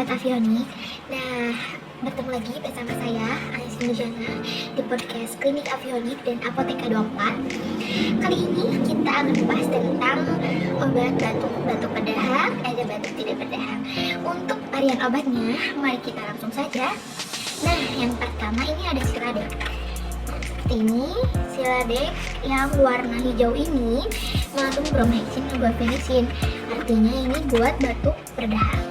Sobat Avionik. Nah, bertemu lagi bersama saya, Ais Nurjana, di podcast Klinik Avionik dan Apoteka 24. Kali ini kita akan membahas tentang obat batuk berdahak, ada batuk tidak berdahak. Untuk varian obatnya, mari kita langsung saja. Nah, yang pertama ini ada Siladek. Seperti ini, Siladek yang warna hijau ini mengandung bromhexin dan guaifenesin. Artinya ini buat batuk berdahak.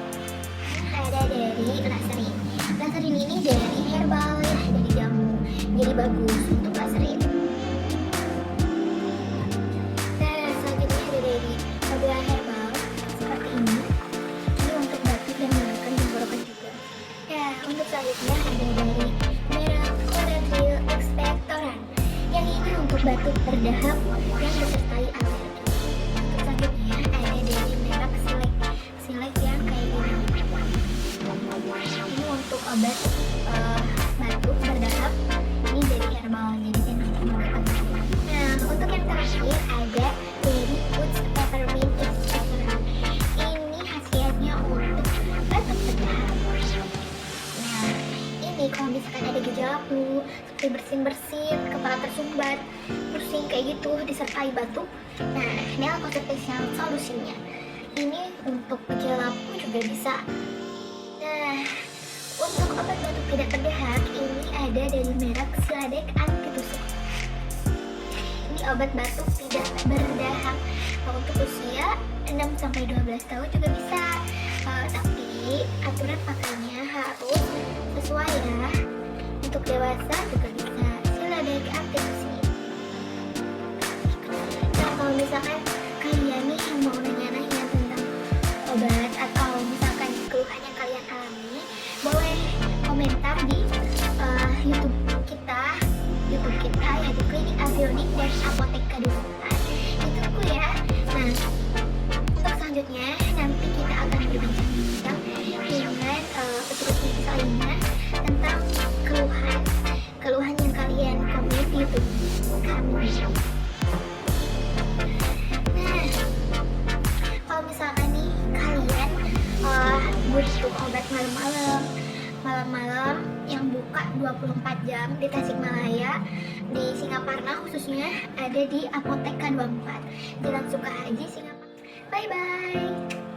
Ada dari laserin. Laserin ini dari herbal ya, dari jamu. Jadi bagus untuk laserin. Nah, selanjutnya ada dari Fabula Herbal seperti ini. Ini untuk batuk dan menurunkan tenggorokan juga. Ya, untuk selanjutnya ada dari merek Clotrimazole Expectorant. Yang ini untuk batuk berdahak yang disertai alergi. Untuk selanjutnya ada dari merek Silek yang kayak gini. Ini untuk obat batuk berdahak. Ini dari herbal, jadi enak banget. Nah, untuk yang terakhir ada dari Woods Peppermint Expectorant. Ini khasiatnya untuk batuk berdahak. Nah, ini kalau misalkan ada gejala flu seperti bersin-bersin, kepala tersumbat, pusing kayak gitu disertai batuk, nah ini apa spesial solusinya. Ini untuk gejala flu juga bisa. Nah, untuk obat batuk tidak berdahak ini ada dari merek Siladek Antitusuk. Ini obat batuk tidak berdahak untuk usia 6-12 tahun juga bisa. Tapi aturan pakainya harus sesuai ya. Untuk dewasa juga bisa. Siladek Antitusuk. Nah, kalau misalkan kalian nih yang mau nanya-nanya tentang obat atau misalkan keluhan yang kalian alami, boleh komentar di YouTube kita yaitu Klinik Avionik dan Apoteka 24. Itu aku ya. Nah, untuk selanjutnya nanti kita akan berbincang-bincang dengan petugas medis lainnya tentang keluhan yang kalian komen di YouTube kami. Nah, kalau misalkan nih kalian butuh obat malam-malam yang buka 24 jam di Tasikmalaya, di Singaparna khususnya, ada di Apoteka 24 Jalan Sukahaji, Singaparna. Bye bye.